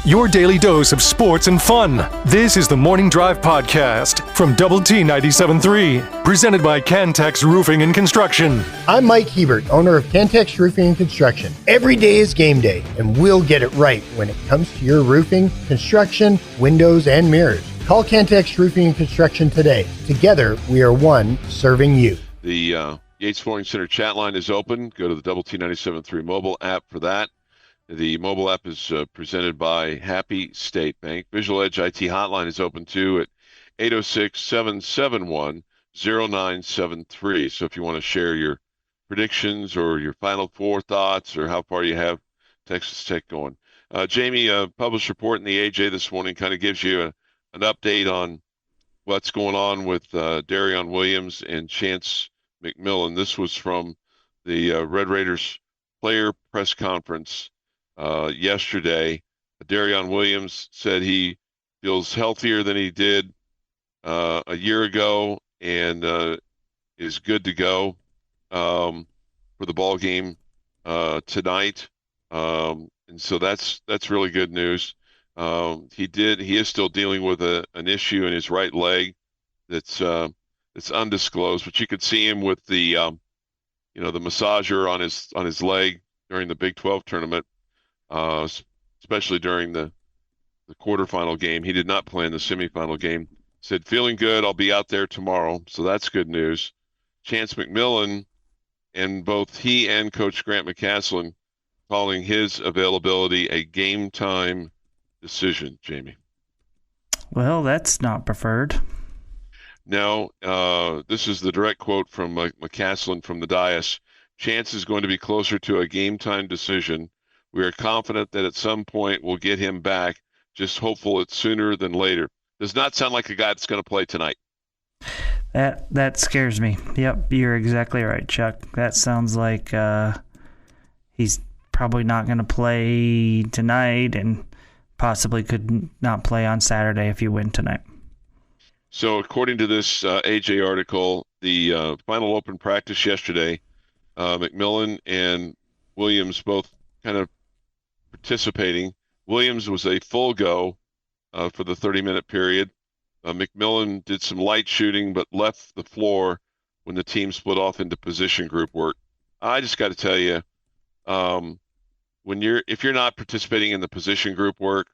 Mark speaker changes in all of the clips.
Speaker 1: your daily dose of sports and fun. This is the Morning Drive Podcast from Double T 97.3, presented by Cantex Roofing and Construction.
Speaker 2: I'm Mike Hebert, owner of Cantex Roofing and Construction. Every day is game day, and we'll get it right when it comes to your roofing, construction, windows, and mirrors. Call Cantex Roofing and Construction today. Together, we are one serving you.
Speaker 3: The Yates Flooring Center chat line is open. Go to the Double T 97.3 mobile app for that. The mobile app is presented by Happy State Bank. Visual Edge IT hotline is open too at 806-771-0973. So if you want to share your predictions or your Final Four thoughts or how far you have Texas Tech going. Jamie, a published report in the AJ this morning kind of gives you an update on what's going on with Darion Williams and Chance McMillan. This was from the Red Raiders player press conference yesterday. Darion Williams said he feels healthier than he did a year ago and is good to go for the ball game tonight. And so that's really good news. He is still dealing with an issue in his right leg that's undisclosed, but you could see him with the the massager on his leg during the Big 12 tournament, especially during the quarterfinal game. He did not play in the semifinal game. Said, feeling good, I'll be out there tomorrow. So that's good news. Chance McMillan, and both he and Coach Grant McCasland calling his availability a game time decision, Jamie.
Speaker 4: Well, that's not preferred.
Speaker 3: No, this is the direct quote from McCasland from the dais. Chance is going to be closer to a game time decision. We are confident that at some point we'll get him back, just hopeful it's sooner than later. Does not sound like a guy that's going to play tonight.
Speaker 4: That scares me. Yep, you're exactly right, Chuck. That sounds like he's probably not going to play tonight and possibly could not play on Saturday if you win tonight.
Speaker 3: So according to this AJ article, the final open practice yesterday, McMillan and Williams both kind of participating. Williams was a full go for the 30-minute period. McMillan did some light shooting but left the floor when the team split off into position group work. I just got to tell you, if you're not participating in the position group work,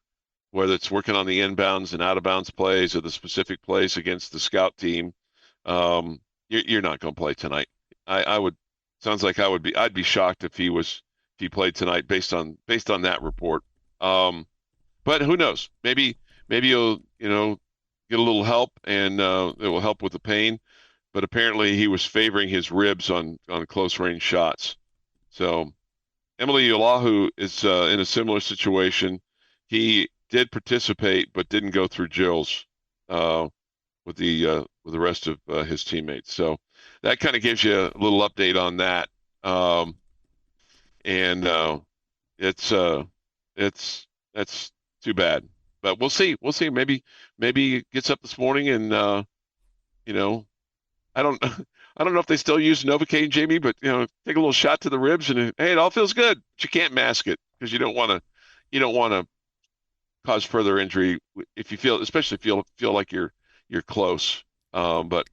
Speaker 3: whether it's working on the inbounds and out-of-bounds plays or the specific plays against the scout team, you're not going to play tonight. I'd be shocked if he played tonight based on that report. But who knows? Maybe he'll get a little help and it will help with the pain. But apparently he was favoring his ribs on close range shots. So Emily Olahu is in a similar situation. He did participate but didn't go through drills with the rest of his teammates. So that kind of gives you a little update on that. That's too bad, but we'll see. Maybe he gets up this morning and I don't know if they still use Novocaine, Jamie, but take a little shot to the ribs and hey, it all feels good. But you can't mask it because you don't want to cause further injury if you feel like you're close. But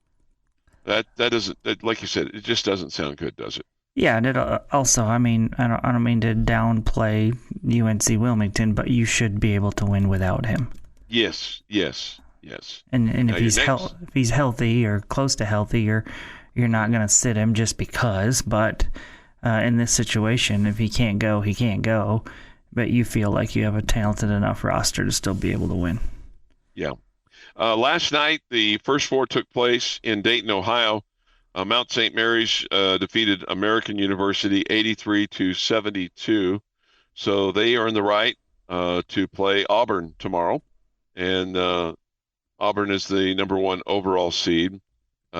Speaker 3: that doesn't, like you said, it just doesn't sound good, does it?
Speaker 4: Yeah, and it also, I don't mean to downplay UNC Wilmington, but you should be able to win without him.
Speaker 3: Yes.
Speaker 4: And if he's healthy or close to healthy, you're not going to sit him just because. But in this situation, if he can't go, he can't go. But you feel like you have a talented enough roster to still be able to win.
Speaker 3: Yeah. Last night, the first four took place in Dayton, Ohio. Mount St. Mary's defeated American University 83-72. So they earned the right to play Auburn tomorrow. And Auburn is the number one overall seed.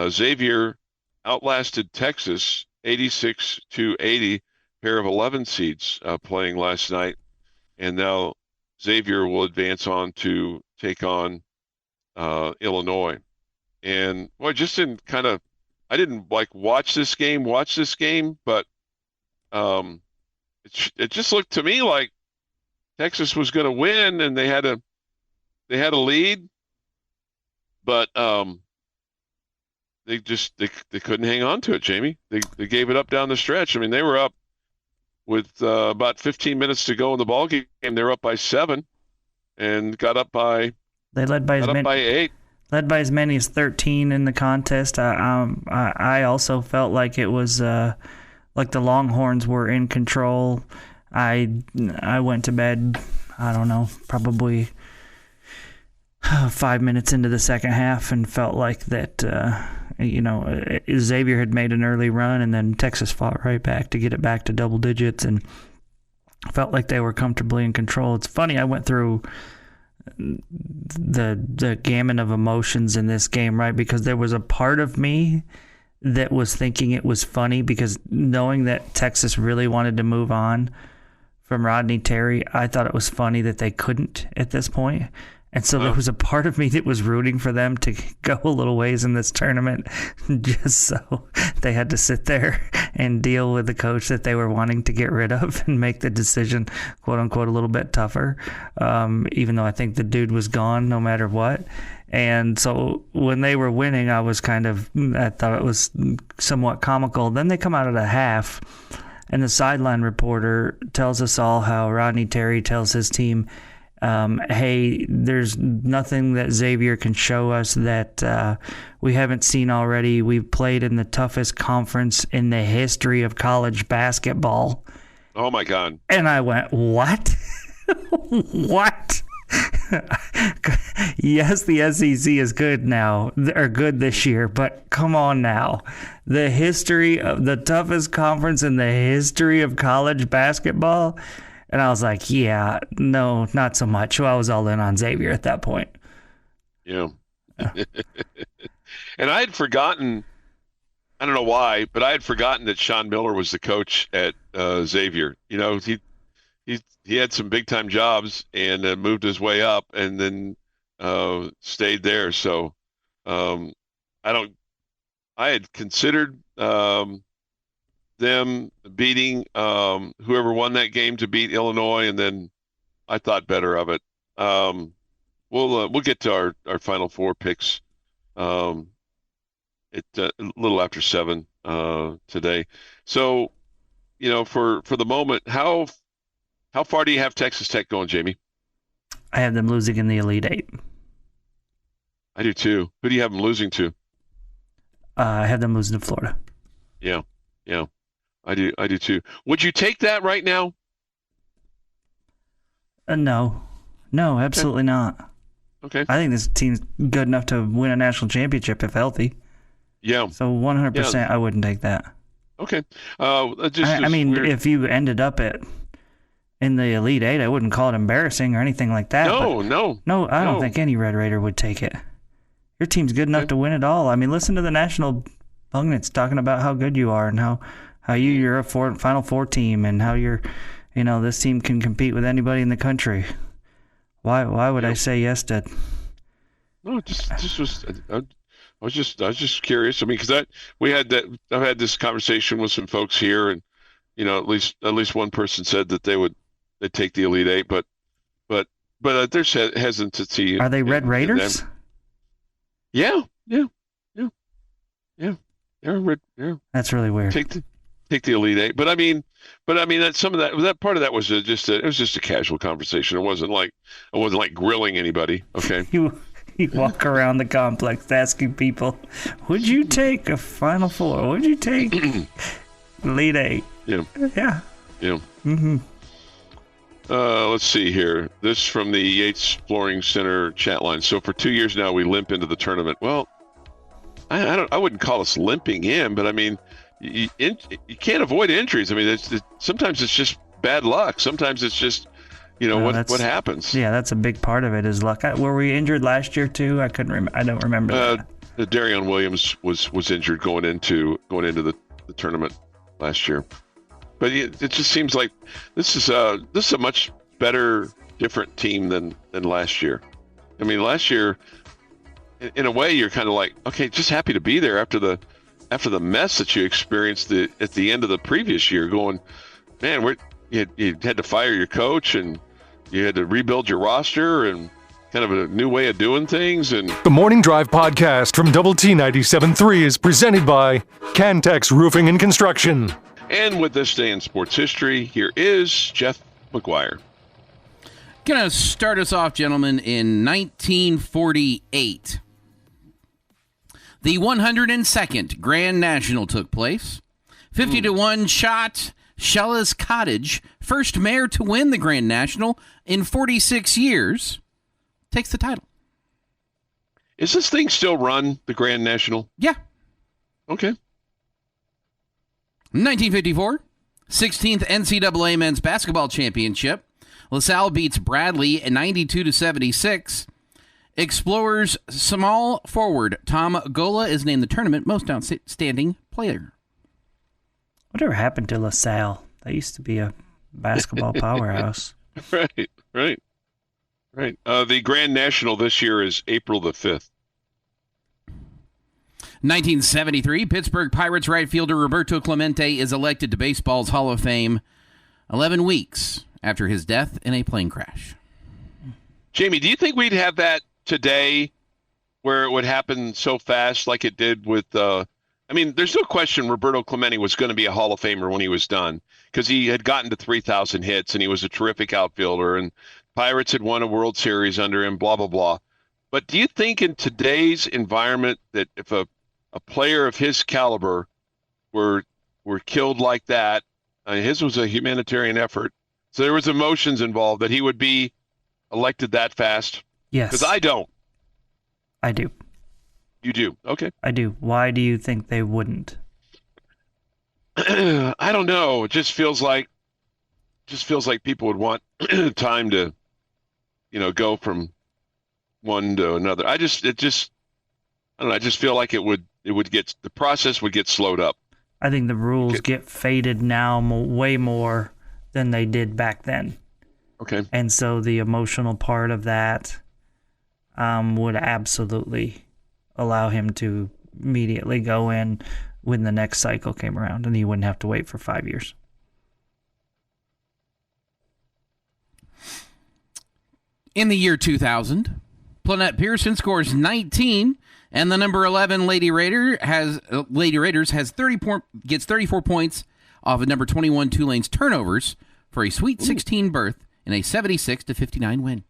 Speaker 3: Xavier outlasted Texas 86-80, pair of 11 seeds playing last night. And now Xavier will advance on to take on Illinois. And boy, I didn't watch this game, but it just looked to me like Texas was going to win, and they had a lead, but they couldn't hang on to it, Jamie. They gave it up down the stretch. I mean, they were up with about 15 minutes to go in the ball game. They were up by 7, and got up by 8.
Speaker 4: Led by as many as 13 in the contest. I also felt like it was like the Longhorns were in control. I went to bed, I don't know, probably 5 minutes into the second half, and felt like that, Xavier had made an early run, and then Texas fought right back to get it back to double digits, and felt like they were comfortably in control. It's funny, I went through the gamut of emotions in this game, right? Because there was a part of me that was thinking it was funny, because knowing that Texas really wanted to move on from Rodney Terry, I thought it was funny that they couldn't at this point. And so there was a part of me that was rooting for them to go a little ways in this tournament, just so they had to sit there and deal with the coach that they were wanting to get rid of and make the decision, quote unquote, a little bit tougher, even though I think the dude was gone no matter what. And so when they were winning, I thought it was somewhat comical. Then they come out at a half, and the sideline reporter tells us all how Rodney Terry tells his team, hey, there's nothing that Xavier can show us that we haven't seen already. We've played in the toughest conference in the history of college basketball.
Speaker 3: Oh, my God.
Speaker 4: And I went, what? What? Yes, the SEC is good now, or good this year, but come on now. The history of the toughest conference in the history of college basketball? And I was like, yeah, no, not so much. Well, I was all in on Xavier at that point.
Speaker 3: Yeah. And I had forgotten, I don't know why, but I had forgotten that Sean Miller was the coach at Xavier. You know, he had some big time jobs and moved his way up, and then stayed there. So I had considered them beating whoever won that game to beat Illinois, and then I thought better of it. We'll get to our Final Four picks at a little after 7 today. So, you know, for the moment, how far do you have Texas Tech going, Jamie?
Speaker 4: I have them losing in the Elite Eight.
Speaker 3: I do too. Who do you have them losing to?
Speaker 4: I have them losing to Florida.
Speaker 3: Yeah. I do too. Would you take that right now?
Speaker 4: No, absolutely not.
Speaker 3: Okay.
Speaker 4: I think this team's good enough to win a national championship if healthy.
Speaker 3: Yeah.
Speaker 4: So 100%, I wouldn't take that.
Speaker 3: Okay.
Speaker 4: If you ended up in the Elite Eight, I wouldn't call it embarrassing or anything like that.
Speaker 3: No.
Speaker 4: I don't think any Red Raider would take it. Your team's good enough to win it all. I mean, listen to the national pundits talking about how good you are and how you're a Final Four team, and how this team can compete with anybody in the country. Why would I say yes to?
Speaker 3: No, I was just curious. I mean, because I've had this conversation with some folks here, and at least one person said that they'd take the Elite Eight, but there's hesitancy.
Speaker 4: Are they Red Raiders?
Speaker 3: Yeah. They're Red. Yeah.
Speaker 4: That's really weird.
Speaker 3: Take the Elite Eight, but I mean that some of that part of that was just a casual conversation. It wasn't like grilling anybody. Okay.
Speaker 4: You walk around the complex asking people, would you take a Final Four? Would you take Elite Eight?
Speaker 3: Yeah.
Speaker 4: Yeah.
Speaker 3: Yeah.
Speaker 4: Mm-hmm.
Speaker 3: Let's see here. This from the Yates Flooring Center chat line. So for 2 years now, we limp into the tournament. Well, I wouldn't call us limping in, but I mean, you can't avoid injuries. I mean, sometimes it's just bad luck. Sometimes it's just, what happens.
Speaker 4: Yeah, that's a big part of it is luck. Were we injured last year too? I don't remember.
Speaker 3: Darion Williams was injured going into the tournament last year. But it just seems like this is a much better, different team than last year. I mean, last year, in a way, you're kind of like, okay, just happy to be there after the mess that you experienced at the end of the previous year. Going, man, you had to fire your coach, and you had to rebuild your roster and kind of a new way of doing things. And
Speaker 1: The Morning Drive podcast from Double T 97.3 is presented by Cantex Roofing and Construction.
Speaker 3: And with this day in sports history, here is Jeff McGuire.
Speaker 5: Going to start us off, gentlemen, in 1948. The 102nd Grand National took place. 50-1 shot, Shella's Cottage, first mare to win the Grand National in 46 years, takes the title.
Speaker 3: Is this thing still run, the Grand National?
Speaker 5: Yeah.
Speaker 3: Okay.
Speaker 5: 1954, 16th NCAA Men's Basketball Championship. LaSalle beats Bradley 92-76. Explorers small forward Tom Gola is named the tournament most outstanding player.
Speaker 4: Whatever happened to LaSalle? That used to be a basketball powerhouse.
Speaker 3: Right. The Grand National this year is April the 5th.
Speaker 5: 1973, Pittsburgh Pirates right fielder Roberto Clemente is elected to baseball's Hall of Fame 11 weeks after his death in a plane crash.
Speaker 3: Jamie, do you think we'd have that today where it would happen so fast like it did with there's no question Roberto Clemente was going to be a Hall of Famer when he was done because he had gotten to 3,000 hits and he was a terrific outfielder and Pirates had won a World Series under him, blah, blah, blah. But do you think in today's environment that if a player of his caliber were killed like that, his was a humanitarian effort, so there was emotions involved, that he would be elected that fast?
Speaker 4: Yes.
Speaker 3: Because I don't.
Speaker 4: I do.
Speaker 3: You do? Okay.
Speaker 4: I do. Why do you think they wouldn't?
Speaker 3: I don't know. It just feels like people would want time to, go from one to another. I just don't know. I just feel like the process would get slowed up.
Speaker 4: I think the rules get faded now way more than they did back then.
Speaker 3: Okay.
Speaker 4: And so the emotional part of that would absolutely allow him to immediately go in when the next cycle came around, and he wouldn't have to wait for 5 years.
Speaker 5: In the year 2000, Planette Pearson scores 19, and the number 11 Lady Raiders gets 34 points off of number 21 Tulane's turnovers for a Sweet 16 berth in a 76-59 win.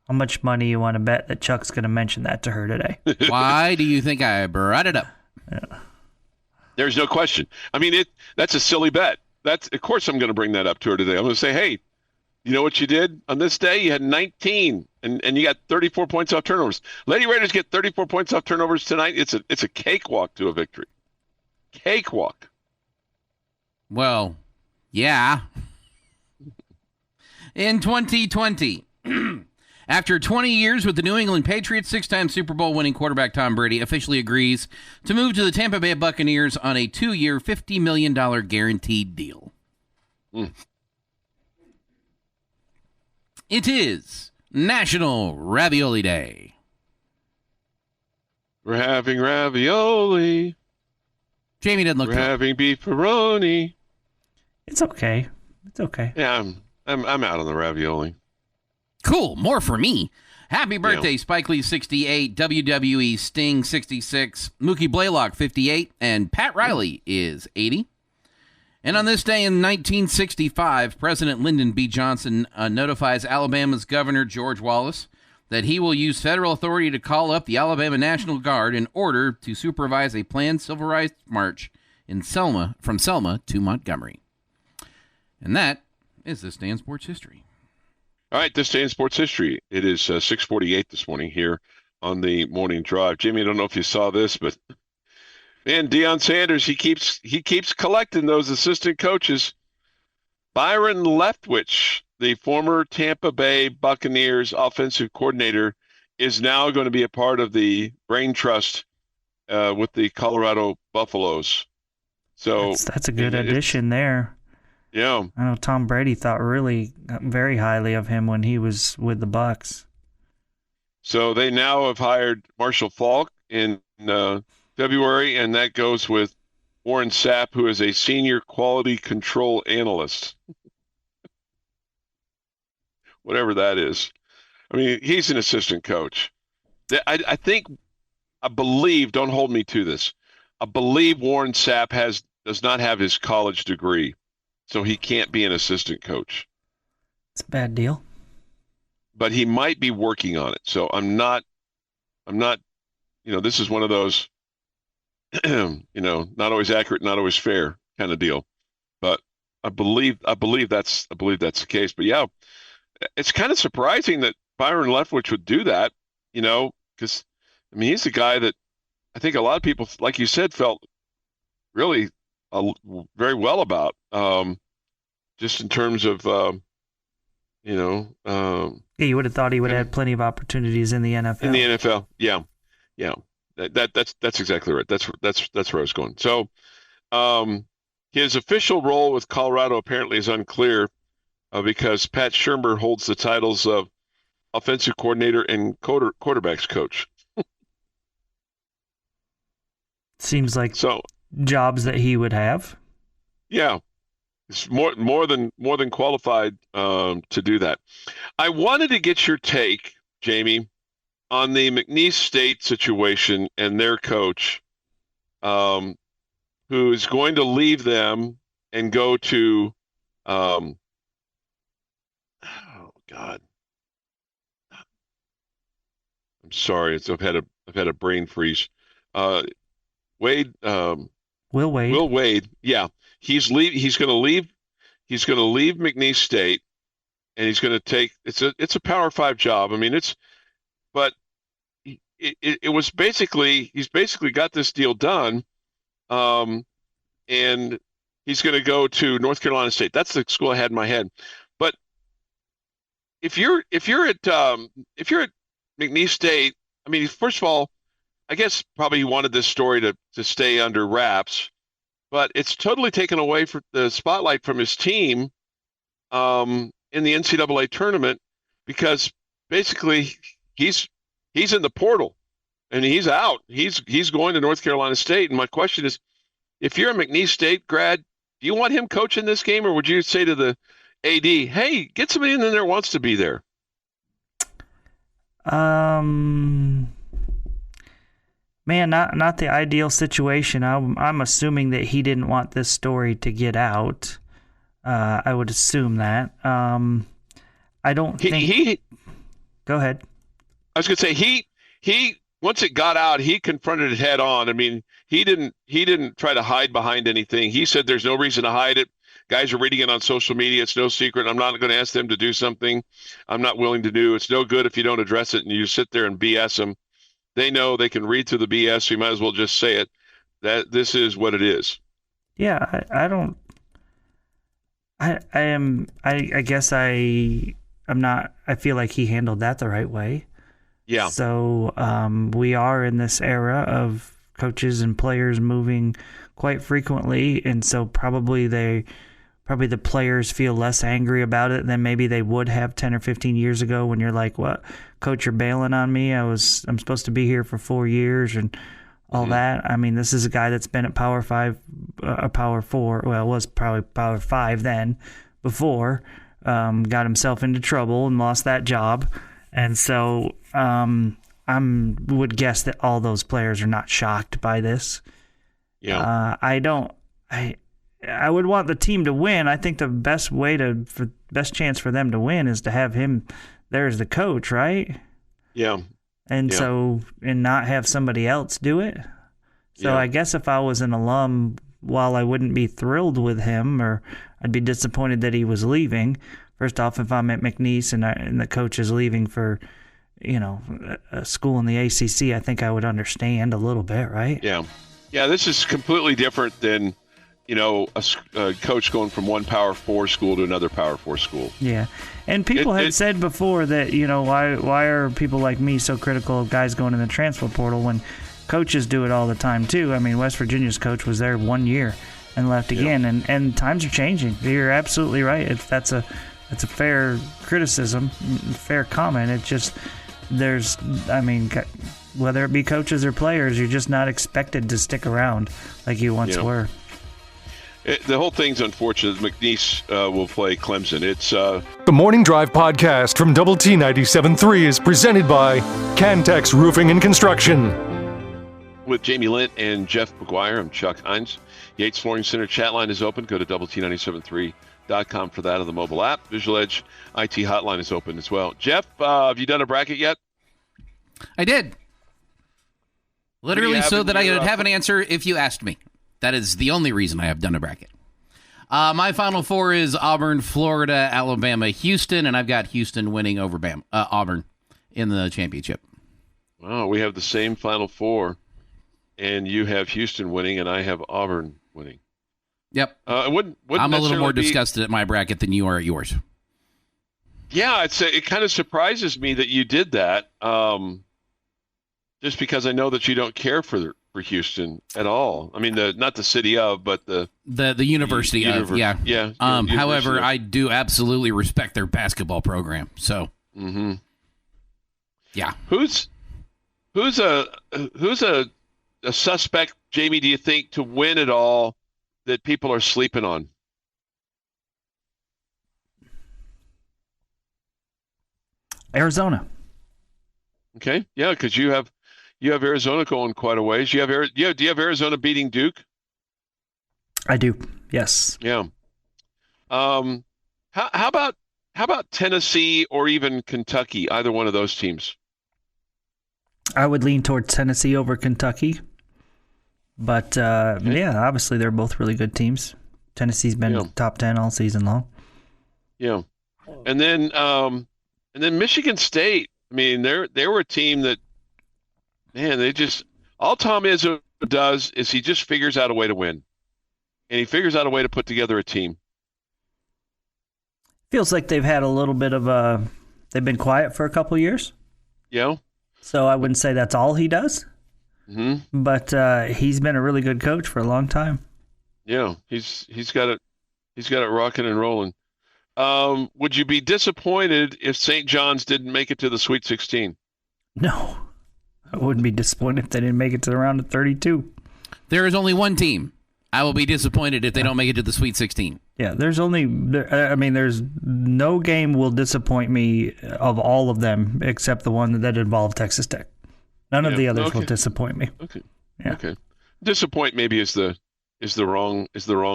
Speaker 4: How much money you want to bet that Chuck's going to mention that to her today?
Speaker 5: Why do you think I brought it up?
Speaker 4: Yeah.
Speaker 3: There's no question. I mean, that's a silly bet. Of course I'm going to bring that up to her today. I'm going to say, hey, you know what you did on this day? You had 19, and you got 34 points off turnovers. Lady Raiders get 34 points off turnovers tonight. It's a cakewalk to a victory. Cakewalk.
Speaker 5: Well, yeah. In 2020, after 20 years with the New England Patriots, six-time Super Bowl winning quarterback Tom Brady officially agrees to move to the Tampa Bay Buccaneers on a 2-year, $50 million guaranteed deal. It is National Ravioli Day.
Speaker 3: We're having ravioli.
Speaker 5: Jamie doesn't look
Speaker 3: We're
Speaker 5: good.
Speaker 3: having beefaroni.
Speaker 4: It's okay. It's okay.
Speaker 3: Yeah, I'm out on the ravioli.
Speaker 5: Cool. More for me. Happy birthday, Spike Lee 68, WWE Sting 66, Mookie Blaylock 58, and Pat Riley is 80. And on this day in 1965, President Lyndon B. Johnson notifies Alabama's Governor George Wallace that he will use federal authority to call up the Alabama National Guard in order to supervise a planned civil rights march in from Selma to Montgomery. And that is this day in sports history.
Speaker 3: All right, this day in sports history. It is 6:48 this morning here on the morning drive. Jimmy, I don't know if you saw this, but man, Deion Sanders, he keeps collecting those assistant coaches. Byron Leftwich, the former Tampa Bay Buccaneers offensive coordinator, is now going to be a part of the brain trust with the Colorado Buffaloes. So
Speaker 4: that's a good addition there.
Speaker 3: Yeah.
Speaker 4: I know Tom Brady thought really very highly of him when he was with the Bucs.
Speaker 3: So they now have hired Marshall Faulk in February, and that goes with Warren Sapp, who is a senior quality control analyst. whatever that is. I mean, he's an assistant coach. I believe, don't hold me to this, I believe Warren Sapp does not have his college degree, so he can't be an assistant coach.
Speaker 4: It's a bad deal.
Speaker 3: But he might be working on it. So I'm not, this is one of those, not always accurate, not always fair kind of deal. But I believe that's the case. But yeah, it's kind of surprising that Byron Leftwich would do that, because he's a guy that I think a lot of people, like you said, felt really very well about, just in terms of,
Speaker 4: yeah, you would have thought he would have had plenty of opportunities in the NFL.
Speaker 3: In the NFL, yeah. That's exactly right. That's where I was going. So, his official role with Colorado apparently is unclear, because Pat Shurmur holds the titles of offensive coordinator and quarterbacks coach.
Speaker 4: Seems like jobs that he would have.
Speaker 3: Yeah, it's more than qualified to do that. I wanted to get your take, Jamie, on the McNeese State situation and their coach, who is going to leave them and go to, oh God, I'm sorry, I've had a brain freeze. Wade.
Speaker 4: Will Wade.
Speaker 3: Will Wade. Yeah, he's going to leave McNeese State, and he's going to take. It's a Power 5 job. I mean, but it was basically, he's basically got this deal done, and he's going to go to North Carolina State. That's the school I had in my head. But if you're at McNeese State, I mean, first of all, I guess probably he wanted this story to stay under wraps, but it's totally taken away from the spotlight from his team in the NCAA tournament, because basically he's in the portal and he's out. He's going to North Carolina State. And my question is, if you're a McNeese State grad, do you want him coaching this game, or would you say to the AD, hey, get somebody in there that wants to be there?
Speaker 4: Man, not the ideal situation. I'm assuming that he didn't want this story to get out. I would assume that. I don't think. Go ahead.
Speaker 3: I was going to say he once it got out, he confronted it head on. I mean, he didn't try to hide behind anything. He said there's no reason to hide it. Guys are reading it on social media. It's no secret. I'm not going to ask them to do something I'm not willing to do. It's no good if you don't address it and you sit there and BS them. They know they can read through the BS, so you might as well just say it. That this is what it is.
Speaker 4: Yeah, I guess I'm not. I feel like he handled that the right way.
Speaker 3: Yeah.
Speaker 4: So we are in this era of coaches and players moving quite frequently, and so probably the players feel less angry about it than maybe they would have 10 or 15 years ago, when you're like, what, coach, you're bailing on me? I'm supposed to be here for 4 years and all that. I mean, this is a guy that's been at Power 5, Power 4. Well, it was probably Power 5 then before, got himself into trouble and lost that job. And so I would guess that all those players are not shocked by this.
Speaker 3: Yeah.
Speaker 4: I would want the team to win. I think the best chance for them to win is to have him there as the coach, right?
Speaker 3: Yeah.
Speaker 4: And not have somebody else do it. So I guess if I was an alum, while I wouldn't be thrilled with him, or I'd be disappointed that he was leaving. First off, if I'm at McNeese and the coach is leaving for, a school in the ACC, I think I would understand a little bit, right?
Speaker 3: Yeah. Yeah, this is completely different than, a coach going from one Power 4 school to another Power 4 school.
Speaker 4: Yeah. And people have said before that, why are people like me so critical of guys going in the transfer portal when coaches do it all the time too? I mean, West Virginia's coach was there 1 year and left again, and times are changing. You're absolutely right. That's a fair criticism, fair comment. It's just whether it be coaches or players, you're just not expected to stick around like you once were.
Speaker 3: The whole thing's unfortunate. McNeese will play Clemson. It's
Speaker 1: The Morning Drive podcast from Double T 97.3 is presented by Cantex Roofing and Construction.
Speaker 3: with Jamie Lent and Jeff McGuire. I'm Chuck Heinz. Yates Flooring Center chat line is open. Go to doublet973.com for that on the mobile app. Visual Edge IT hotline is open as well. Jeff, have you done a bracket yet?
Speaker 5: I did. Literally so that I would have an answer if you asked me. That is the only reason I have done a bracket. My Final Four is Auburn, Florida, Alabama, Houston, and I've got Houston winning over Auburn in the championship.
Speaker 3: Wow, we have the same Final Four, and you have Houston winning, and I have Auburn winning.
Speaker 5: Yep.
Speaker 3: Wouldn't
Speaker 5: I'm a little more disgusted at my bracket than you are at yours.
Speaker 3: Yeah, it kind of surprises me that you did that, just because I know that you don't care for Houston at all. I mean, not the city of, but the
Speaker 5: university of. Yeah.
Speaker 3: Yeah.
Speaker 5: However, I do absolutely respect their basketball program. So.
Speaker 3: Mm-hmm.
Speaker 5: Yeah.
Speaker 3: Who's a suspect, Jamie, do you think, to win it all that people are sleeping on?
Speaker 4: Arizona.
Speaker 3: Okay. Yeah, because you have Arizona going quite a ways. Do you have Arizona beating Duke?
Speaker 4: I do. Yes.
Speaker 3: Yeah. How about Tennessee or even Kentucky? Either one of those teams.
Speaker 4: I would lean towards Tennessee over Kentucky. But, yeah, obviously they're both really good teams. Tennessee's been top 10 all season long.
Speaker 3: Yeah. And then Michigan State, I mean, they were a team that, man, all Tom Izzo does is he just figures out a way to win. And he figures out a way to put together a team.
Speaker 4: Feels like they've had a little bit of they've been quiet for a couple of years.
Speaker 3: Yeah.
Speaker 4: So I wouldn't say that's all he does.
Speaker 3: Mm-hmm.
Speaker 4: But he's been a really good coach for a long time.
Speaker 3: Yeah, he's got it rocking and rolling. Would you be disappointed if St. John's didn't make it to the Sweet 16?
Speaker 4: No. I wouldn't be disappointed if they didn't make it to the round of 32.
Speaker 5: There is only one team. I will be disappointed if they don't make it to the Sweet 16.
Speaker 4: Yeah, there's no game will disappoint me of all of them except the one that involved Texas Tech. None of the others will disappoint me.
Speaker 3: Okay.
Speaker 4: Yeah.
Speaker 3: Okay. Disappoint maybe is the wrong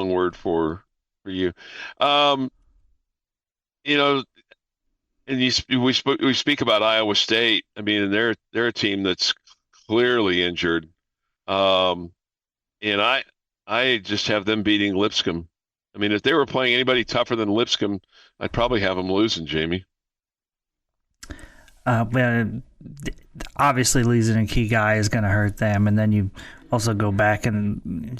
Speaker 3: word for you. And we speak about Iowa State. I mean, they're a team that's clearly injured. And I just have them beating Lipscomb. I mean, if they were playing anybody tougher than Lipscomb, I'd probably have them losing, Jamie.
Speaker 4: Obviously, losing a key guy is going to hurt them, and then you also go back and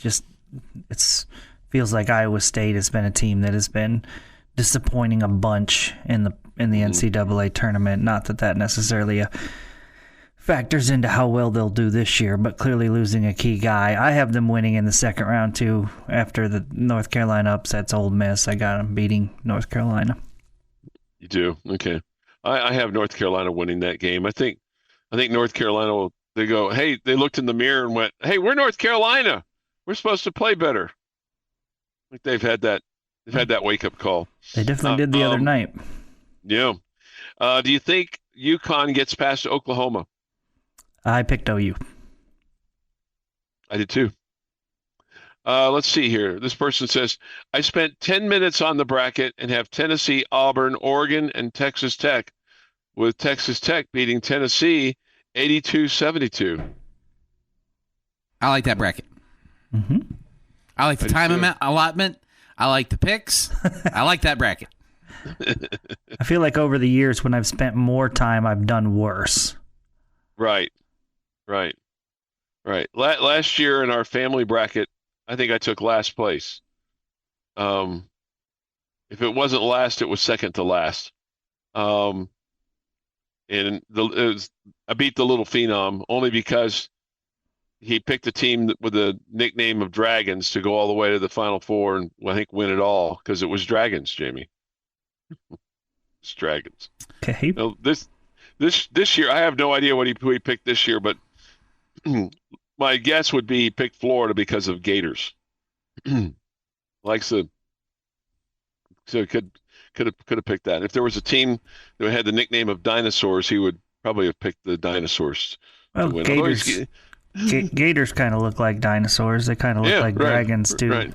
Speaker 4: it feels like Iowa State has been a team that has been disappointing a bunch in the NCAA tournament. Not that necessarily factors into how well they'll do this year, but clearly losing a key guy. I have them winning in the second round too. After the North Carolina upsets Ole Miss, I got them beating North Carolina.
Speaker 3: You do? Okay. I have North Carolina winning that game. I think North Carolina they looked in the mirror and went, "Hey, we're North Carolina. We're supposed to play better." Like they've had that wake up call.
Speaker 4: They definitely did the other night.
Speaker 3: Yeah. Do you think UConn gets past Oklahoma?
Speaker 4: I picked OU.
Speaker 3: I did too. Let's see here. This person says, I spent 10 minutes on the bracket and have Tennessee, Auburn, Oregon, and Texas Tech, with Texas Tech beating Tennessee 82-72.
Speaker 5: I like that bracket.
Speaker 4: Mm-hmm.
Speaker 5: I like the time allotment. I like the picks. I like that bracket.
Speaker 4: I feel like over the years when I've spent more time, I've done worse.
Speaker 3: Right. Last year in our family bracket, I think I took last place. If it wasn't last, it was second to last. And I beat the little phenom only because he picked a team with the nickname of Dragons to go all the way to the Final Four and I think win it all because it was Dragons, Jamie. It's Dragons.
Speaker 4: Okay.
Speaker 3: This year, I have no idea who he picked this year, but my guess would be he picked Florida because of Gators. likes the. So could have picked that. If there was a team that had the nickname of dinosaurs, he would probably have picked the dinosaurs.
Speaker 4: Well,
Speaker 3: to win.
Speaker 4: Gators kind of look like dinosaurs. They kind of look like dragons too.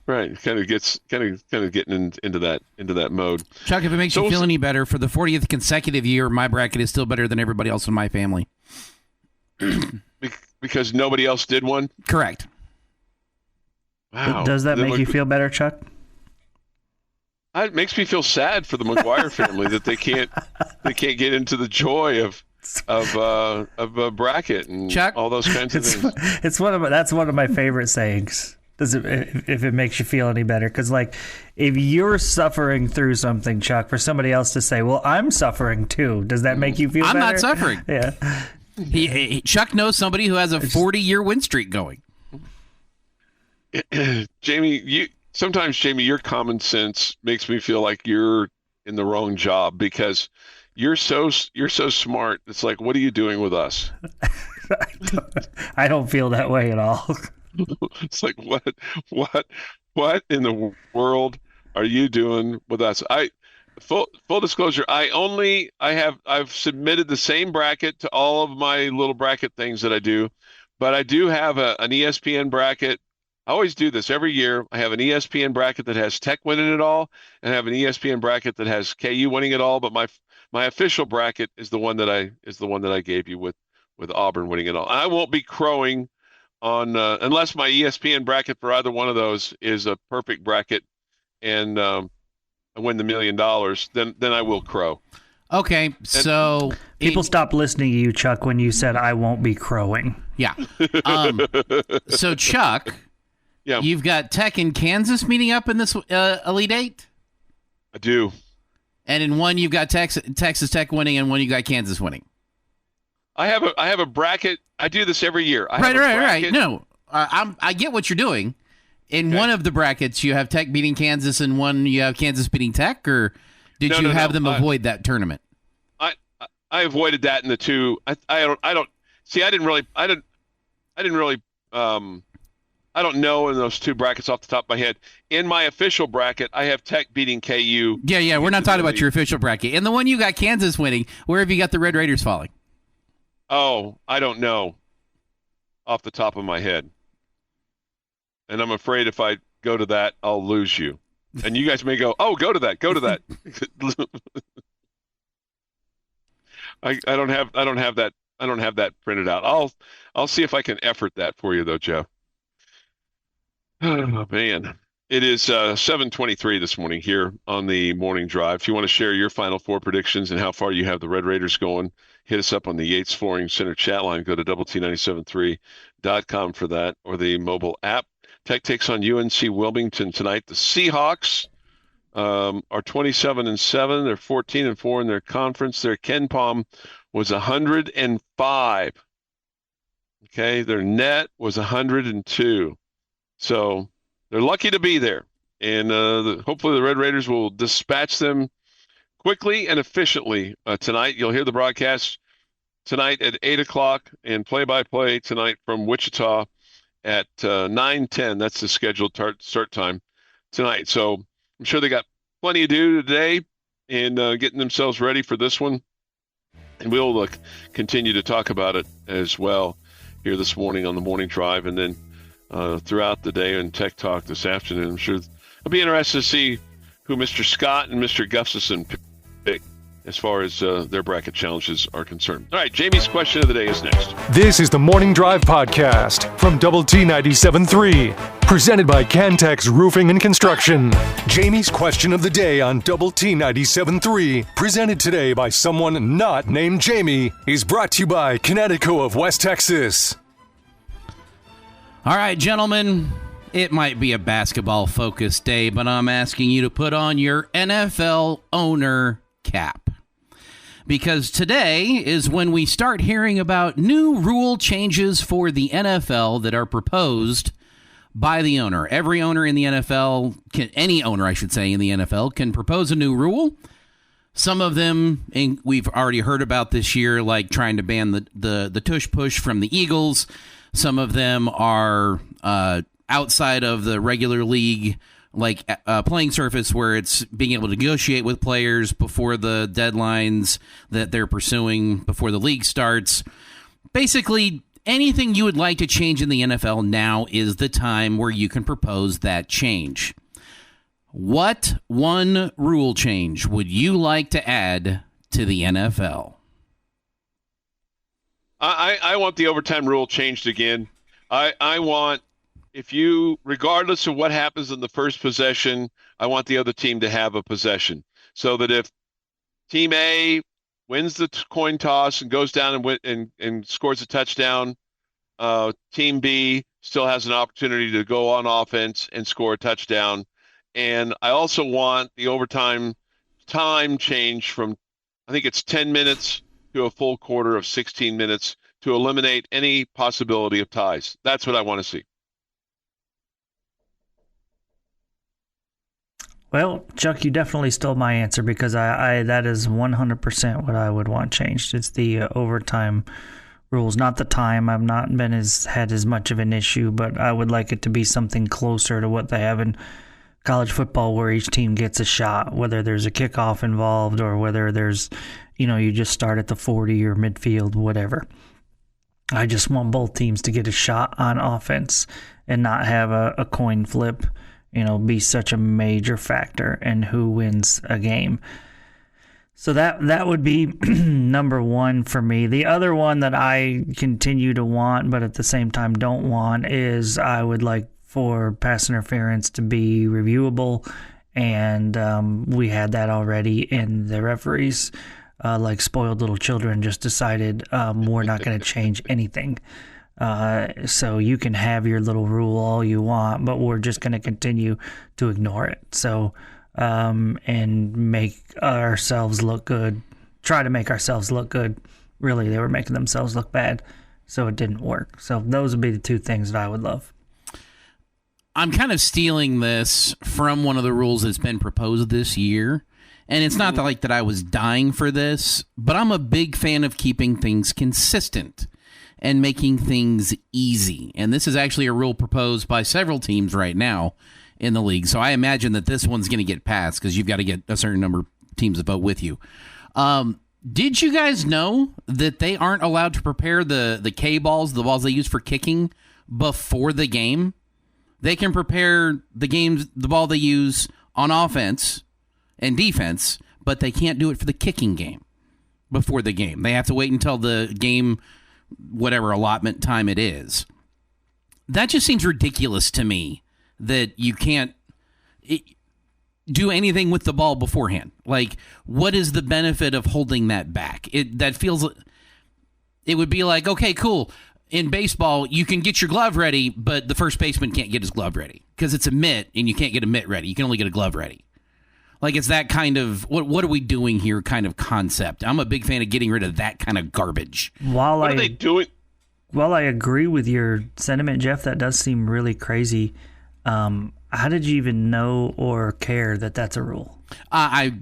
Speaker 3: Right. Kind of getting into that mode.
Speaker 5: Chuck, if it makes you feel any better, for the 40th consecutive year, my bracket is still better than everybody else in my family.
Speaker 3: Because nobody else did one?
Speaker 5: Correct.
Speaker 3: Wow.
Speaker 4: Does that make you feel better, Chuck?
Speaker 3: It makes me feel sad for the McGuire family that they can't get into the joy of a bracket and
Speaker 5: Chuck,
Speaker 3: all those kinds of things.
Speaker 4: That's one of my favorite sayings. If it makes you feel any better, because like if you're suffering through something, Chuck, for somebody else to say, "Well, I'm suffering too," does that make you feel better?
Speaker 5: I'm not suffering.
Speaker 4: Yeah.
Speaker 5: Chuck knows somebody who has a 40-year win streak going.
Speaker 3: Jamie, sometimes your common sense makes me feel like you're in the wrong job because you're so smart. It's like, what are you doing with us?
Speaker 4: I don't feel that way at all.
Speaker 3: It's like, what in the world are you doing with us? Full disclosure, I've submitted the same bracket to all of my little bracket things that I do, but I do have an ESPN bracket. I always do this every year. I have an ESPN bracket that has Tech winning it all, and I have an ESPN bracket that has KU winning it all. But my official bracket is the one that I gave you with Auburn winning it all. I won't be crowing on unless my ESPN bracket for either one of those is a perfect bracket, and I win the $1 million. Then I will crow.
Speaker 5: Okay, so
Speaker 4: people stopped listening to you, Chuck, when you said I won't be crowing.
Speaker 5: Yeah. So Chuck.
Speaker 3: Yeah.
Speaker 5: You've got Tech and Kansas meeting up in this Elite Eight?
Speaker 3: I do.
Speaker 5: And in one, you've got Texas Tech winning, and one you got Kansas winning.
Speaker 3: I have a bracket. I do this every year.
Speaker 5: Right. No, I get what you're doing. In one of the brackets, you have Tech beating Kansas, and one you have Kansas beating Tech, or did you have them avoid that tournament?
Speaker 3: I avoided that in the two. I don't know in those two brackets off the top of my head. In my official bracket, I have Tech beating KU.
Speaker 5: Yeah. We're not talking about your official bracket. In the one you got Kansas winning, where have you got the Red Raiders falling?
Speaker 3: Oh, I don't know off the top of my head. And I'm afraid if I go to that, I'll lose you. And you guys may go, oh, go to that. I don't have that printed out. I'll see if I can effort that for you though, Jeff. Oh, man. It is 7:23 this morning here on the Morning Drive. If you want to share your Final Four predictions and how far you have the Red Raiders going, hit us up on the Yates Flooring Center chat line. Go to WT973.com for that, or the mobile app. Tech takes on UNC Wilmington tonight. The Seahawks are 27-7. They're 14-4 in their conference. Their Ken Palm was 105. Okay, their net was 102. So they're lucky to be there, and hopefully the Red Raiders will dispatch them quickly and efficiently tonight. You'll hear the broadcast tonight at 8 o'clock and play-by-play tonight from Wichita at 9:10. That's the scheduled start time tonight. So I'm sure they got plenty to do today in getting themselves ready for this one, and we'll continue to talk about it as well here this morning on the Morning Drive, and then throughout the day and Tech Talk this afternoon. I'm sure I'll be interested to see who Mr. Scott and Mr. Gustafson pick as far as their bracket challenges are concerned. All right, Jamie's question of the day is next.
Speaker 1: This is the Morning Drive podcast from Double T 97.3, presented by Cantex Roofing and Construction. Jamie's question of the day on Double T 97.3, presented today by someone not named Jamie, is brought to you by Connecticut of West Texas.
Speaker 5: All right, gentlemen, it might be a basketball-focused day, but I'm asking you to put on your NFL owner cap. Because today is when we start hearing about new rule changes for the NFL that are proposed by the owner. Every owner in the NFL, any owner, I should say, in the NFL, can propose a new rule. Some of them, and we've already heard about this year, like trying to ban the tush-push from the Eagles. Some of them are outside of the regular league, like playing surface, where it's being able to negotiate with players before the deadlines that they're pursuing before the league starts. Basically, anything you would like to change in the NFL, now is the time where you can propose that change. What one rule change would you like to add to the NFL?
Speaker 3: I want the overtime rule changed again. I want, regardless of what happens in the first possession, I want the other team to have a possession, so that if Team A wins the coin toss and goes down and scores a touchdown, Team B still has an opportunity to go on offense and score a touchdown. And I also want the overtime time change from, I think it's 10 minutes to a full quarter of 16 minutes to eliminate any possibility of ties. That's what I want to see.
Speaker 4: Well, Chuck, you definitely stole my answer, because I that is 100% what I would want changed. It's the overtime rules, not the time. I've not had as much of an issue, but I would like it to be something closer to what they have in college football, where each team gets a shot, whether there's a kickoff involved or whether there's, you just start at the 40 or midfield, whatever. I just want both teams to get a shot on offense and not have a coin flip, be such a major factor in who wins a game. So that would be number one for me. The other one that I continue to want, but at the same time don't want, is I would like for pass interference to be reviewable, and we had that already, and the referees, like spoiled little children, just decided we're not going to change anything. So you can have your little rule all you want, but we're just going to continue to ignore it. So and make ourselves look good, try to make ourselves look good. Really, they were making themselves look bad, so it didn't work. So those would be the two things that I would love.
Speaker 5: I'm kind of stealing this from one of the rules that's been proposed this year. And it's not that I was dying for this, but I'm a big fan of keeping things consistent and making things easy. And this is actually a rule proposed by several teams right now in the league. So I imagine that this one's going to get passed, because you've got to get a certain number of teams to vote with you. Did you guys know that they aren't allowed to prepare the K balls, the balls they use for kicking, before the game? They can prepare the ball they use on offense and defense, but they can't do it for the kicking game before the game. They have to wait until the game, whatever allotment time it is. That just seems ridiculous to me, that you can't do anything with the ball beforehand. Like, what is the benefit of holding that back? It would be like, okay, cool. In baseball, you can get your glove ready, but the first baseman can't get his glove ready because it's a mitt, and you can't get a mitt ready. You can only get a glove ready. Like, it's that kind of, what are we doing here kind of concept. I'm a big fan of getting rid of that kind of garbage.
Speaker 3: What are they doing?
Speaker 4: While I agree with your sentiment, Jeff, that does seem really crazy. How did you even know or care that that's a rule?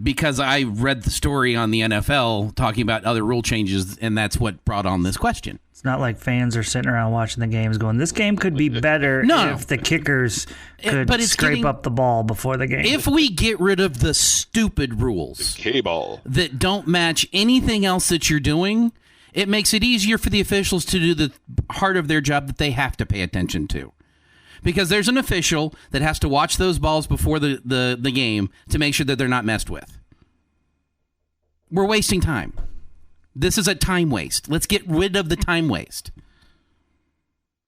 Speaker 4: Because
Speaker 5: I read the story on the NFL talking about other rule changes, and that's what brought on this question.
Speaker 4: It's not like fans are sitting around watching the games going, this game could be better if the kickers could scrape up the ball before the game.
Speaker 5: If we get rid of the stupid rules,
Speaker 3: the K-ball,
Speaker 5: that don't match anything else that you're doing, it makes it easier for the officials to do the part of their job that they have to pay attention to. Because there's an official that has to watch those balls before the game to make sure that they're not messed with. We're wasting time. This is a time waste. Let's get rid of the time waste.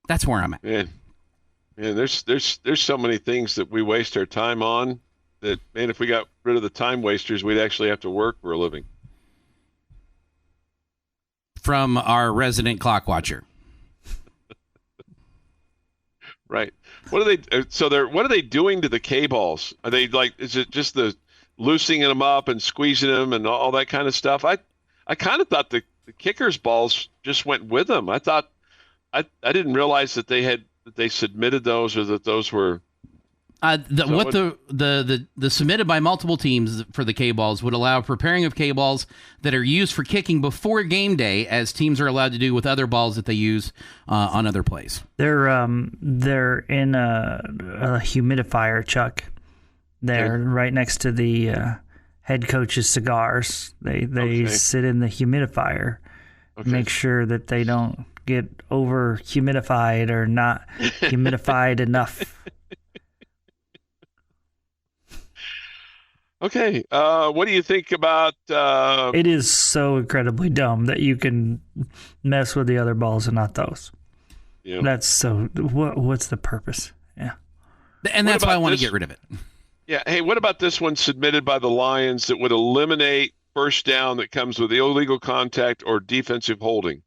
Speaker 5: That's where I'm at.
Speaker 3: Man, there's so many things that we waste our time on that, man, if we got rid of the time wasters, we'd actually have to work for a living.
Speaker 5: From our resident clock watcher.
Speaker 3: Right. What are they doing to the K balls? Are they is it just the loosening them up and squeezing them and all that kind of stuff? I kind of thought the kickers' balls just went with them. I thought I didn't realize that they submitted those, or that those were
Speaker 5: The submitted by multiple teams for the K-balls would allow preparing of K-balls that are used for kicking before game day, as teams are allowed to do with other balls that they use on other plays.
Speaker 4: They're in a humidifier, Chuck. They're right next to the head coach's cigars. They sit in the humidifier, make sure that they don't get over humidified or not humidified enough.
Speaker 3: Okay, what do you think about...
Speaker 4: It is so incredibly dumb that you can mess with the other balls and not those.
Speaker 3: Yeah.
Speaker 4: That's so... What's the purpose? Yeah.
Speaker 5: And that's why I want to get rid of it.
Speaker 3: Yeah, hey, what about this one submitted by the Lions that would eliminate first down that comes with illegal contact or defensive holding?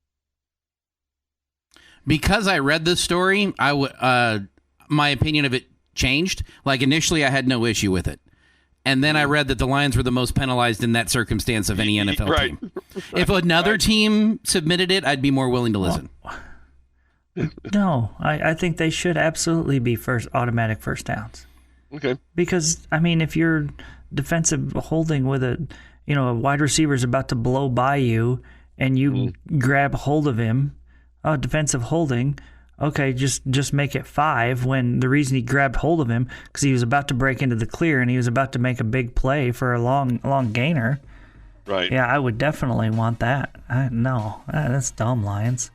Speaker 5: Because I read this story, my opinion of it changed. Like, initially I had no issue with it. And then I read that the Lions were the most penalized in that circumstance of any NFL team. If another team submitted it, I'd be more willing to listen.
Speaker 4: No, I think they should absolutely be automatic first downs.
Speaker 3: Okay.
Speaker 4: Because, I mean, if you're defensive holding with a wide receiver's about to blow by you and you grab hold of him, defensive holding, okay, just make it 5 when the reason he grabbed hold of him because he was about to break into the clear and he was about to make a big play for a long gainer.
Speaker 3: Right.
Speaker 4: Yeah, I would definitely want that. No, that's dumb, Lions.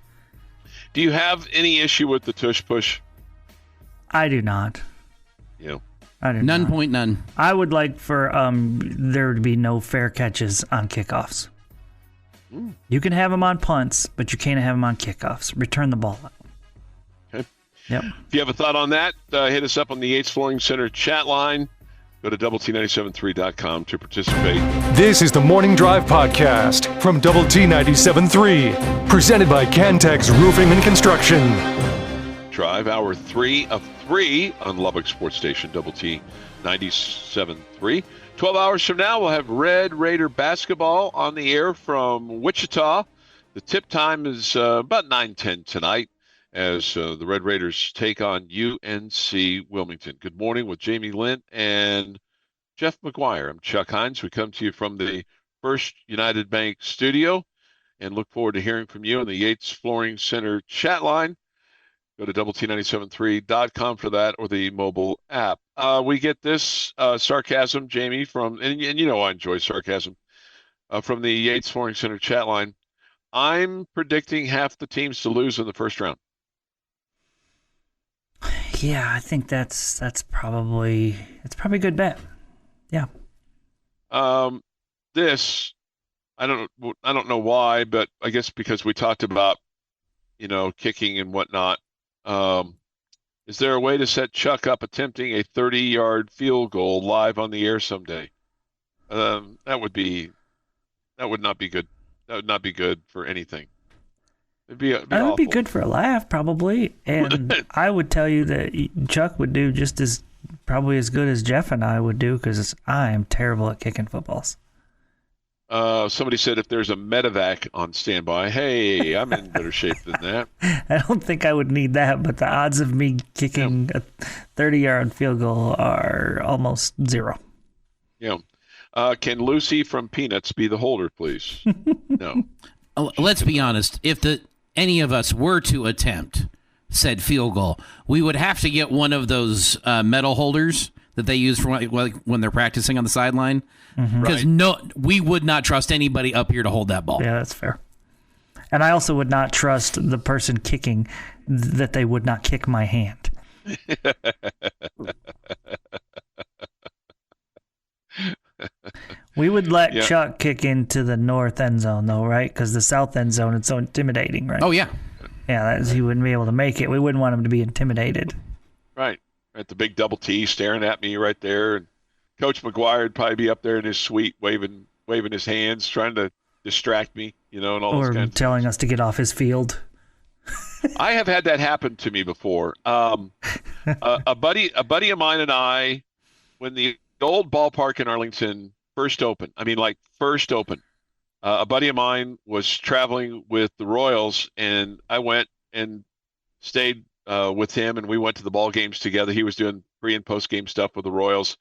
Speaker 3: Do you have any issue with the tush push?
Speaker 4: I do not.
Speaker 3: Yeah.
Speaker 4: I do
Speaker 5: none
Speaker 4: not.
Speaker 5: Point none.
Speaker 4: I would like for there to be no fair catches on kickoffs. You can have them on punts, but you can't have them on kickoffs. Return the ball.
Speaker 3: Okay.
Speaker 4: Yep.
Speaker 3: If you have a thought on that, hit us up on the Yates Flooring Center chat line. Go to doublet973.com to participate.
Speaker 1: This is the Morning Drive Podcast from Double T 97.3, presented by Cantex Roofing and Construction.
Speaker 3: Drive, hour 3 of 3 on Lubbock Sports Station, Double T 97.3. 12 hours from now, we'll have Red Raider basketball on the air from Wichita. The tip time is about 9:10 tonight as the Red Raiders take on UNC Wilmington. Good morning with Jamie Lent and Jeff McGuire. I'm Chuck Heinz. We come to you from the First United Bank studio and look forward to hearing from you on the Yates Flooring Center chat line. Go to doublet973.com for that or the mobile app. We get this sarcasm, Jamie, and you know I enjoy sarcasm, from the Yates Flooring Center chat line. I'm predicting half the teams to lose in the first round.
Speaker 4: Yeah, I think that's probably a good bet. Yeah.
Speaker 3: This, I don't know why, but I guess because we talked about, kicking and whatnot. Is there a way to set Chuck up attempting a 30-yard field goal live on the air someday? That would not be good. That would not be good for anything. That
Speaker 4: would be good for a laugh, probably. And I would tell you that Chuck would do probably as good as Jeff and I would do because I am terrible at kicking footballs.
Speaker 3: Somebody said if there's a medevac on standby, hey, I'm in better shape than that.
Speaker 4: I don't think I would need that, but the odds of me kicking a 30-yard field goal are almost 0.
Speaker 3: Yeah. Can Lucy from Peanuts be the holder, please? No.
Speaker 5: Let's be honest. If any of us were to attempt said field goal, we would have to get one of those metal holders that they use for when they're practicing on the sideline. Because we would not trust anybody up here to hold that ball.
Speaker 4: Yeah, that's fair. And I also would not trust the person kicking that they would not kick my hand. We would let Chuck kick into the north end zone, though, right? Because the south end zone is so intimidating, right?
Speaker 5: Oh, yeah.
Speaker 4: Yeah, he wouldn't be able to make it. We wouldn't want him to be intimidated.
Speaker 3: Right. At the big double T staring at me right there. And Coach McGuire would probably be up there in his suite waving his hands, trying to distract me, and all those kinds of things. Or
Speaker 4: telling us to get off his field.
Speaker 3: I have had that happen to me before. A buddy of mine and I, when the old ballpark in Arlington first opened, a buddy of mine was traveling with the Royals, and I went and stayed with him, and we went to the ball games together. He was doing pre and post game stuff with the Royals,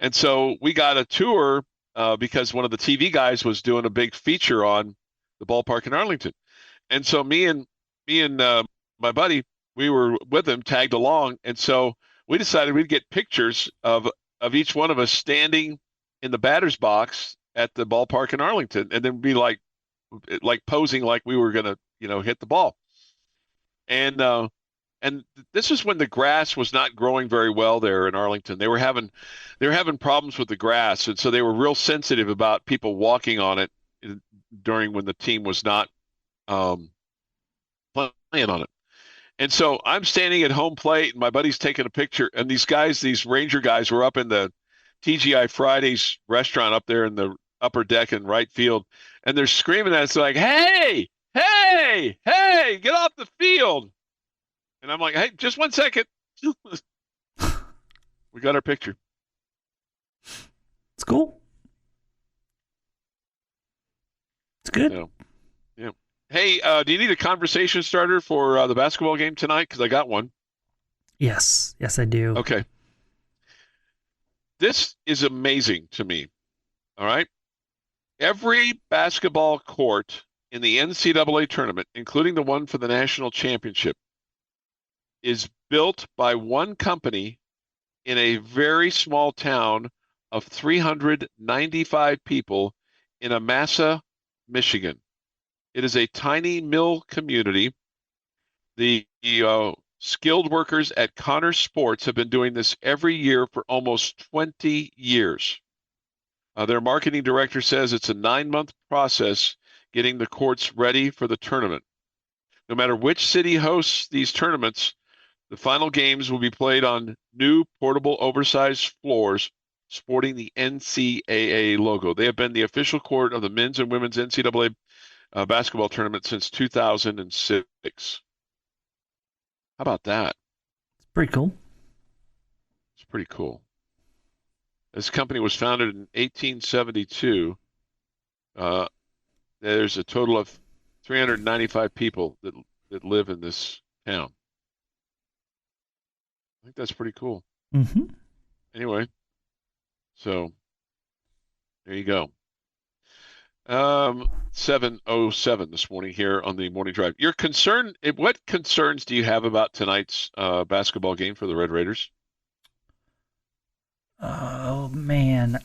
Speaker 3: and so we got a tour because one of the TV guys was doing a big feature on the ballpark in Arlington, and so me and my buddy, we were with him, tagged along, and so we decided we'd get pictures of each one of us standing in the batter's box at the ballpark in Arlington, and then be like posing like we were gonna, hit the ball. And this is when the grass was not growing very well there in Arlington. They were having problems with the grass, and so they were real sensitive about people walking on it during when the team was not playing on it. And so I'm standing at home plate, and my buddy's taking a picture, and these Ranger guys were up in the TGI Fridays restaurant up there in the upper deck in right field, and they're screaming at us like, "Hey, hey, hey, get off the field!" And I'm like, "Hey, just 1 second." We got our picture.
Speaker 4: It's cool. It's good.
Speaker 3: Yeah. Hey, do you need a conversation starter for the basketball game tonight? Because I got one.
Speaker 4: Yes, I do.
Speaker 3: Okay. This is amazing to me. All right. Every basketball court in the NCAA tournament, including the one for the national championship, is built by one company in a very small town of 395 people in Amasa, Michigan. It is a tiny mill community. The skilled workers at Connor Sports have been doing this every year for almost 20 years. Their marketing director says it's a 9-month process getting the courts ready for the tournament. No matter which city hosts these tournaments, the final games will be played on new portable oversized floors sporting the NCAA logo. They have been the official court of the men's and women's NCAA basketball tournament since 2006. How about that?
Speaker 4: It's pretty cool.
Speaker 3: It's pretty cool. This company was founded in 1872. There's a total of 395 people that live in this town. I think that's pretty cool.
Speaker 4: Mm-hmm.
Speaker 3: Anyway, so there you go. 7:07 this morning here on the Morning Drive. What concerns do you have about tonight's basketball game for the Red Raiders?
Speaker 4: Oh man,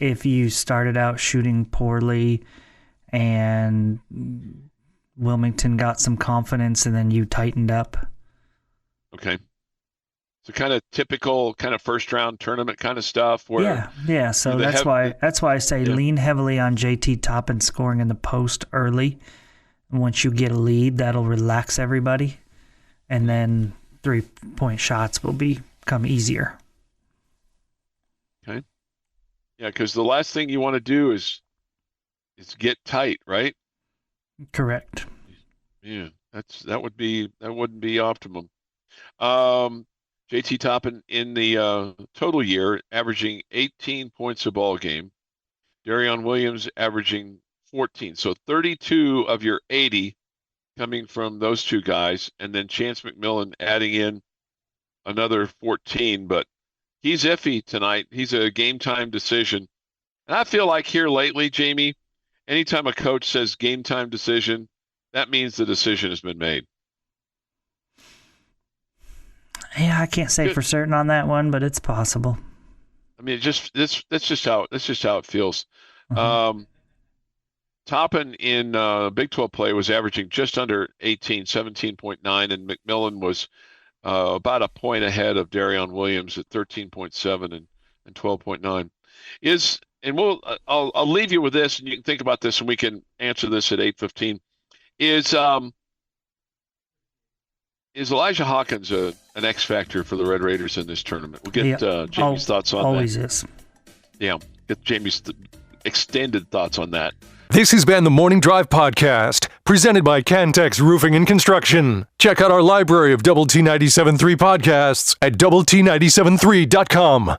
Speaker 4: if you started out shooting poorly and Wilmington got some confidence and then you tightened up.
Speaker 3: Okay. So kind of typical kind of first round tournament kind of stuff where
Speaker 4: yeah. So that's why I say lean heavily on JT Toppin scoring in the post early. And once you get a lead, that'll relax everybody, and then 3-point shots will become easier.
Speaker 3: Okay. Yeah, because the last thing you want to do is get tight, right?
Speaker 4: Correct.
Speaker 3: Yeah, that wouldn't be optimum. JT Toppin in the total year averaging 18 points a ball game. Darion Williams averaging 14. So 32 of your 80 coming from those two guys, and then Chance McMillan adding in another 14. But he's iffy tonight. He's a game time decision. And I feel like here lately, Jamie, anytime a coach says game time decision, that means the decision has been made.
Speaker 4: Yeah, I can't say for certain on that one, but it's possible.
Speaker 3: I mean, that's just how it feels.
Speaker 4: Mm-hmm.
Speaker 3: Toppin in Big 12 play was averaging just under 18, 17.9, and McMillan was about a point ahead of Darion Williams at 13.7 and 12.9. I'll leave you with this, and you can think about this, and we can answer this at 8:15. Is Elijah Hawkins an X factor for the Red Raiders in this tournament? We'll get Jamie's thoughts on
Speaker 4: always
Speaker 3: that.
Speaker 4: Always is.
Speaker 3: Yeah, get Jamie's extended thoughts on that.
Speaker 1: This has been the Morning Drive Podcast, presented by Cantex Roofing and Construction. Check out our library of Double T 97.3 podcasts at doublet97.3.com.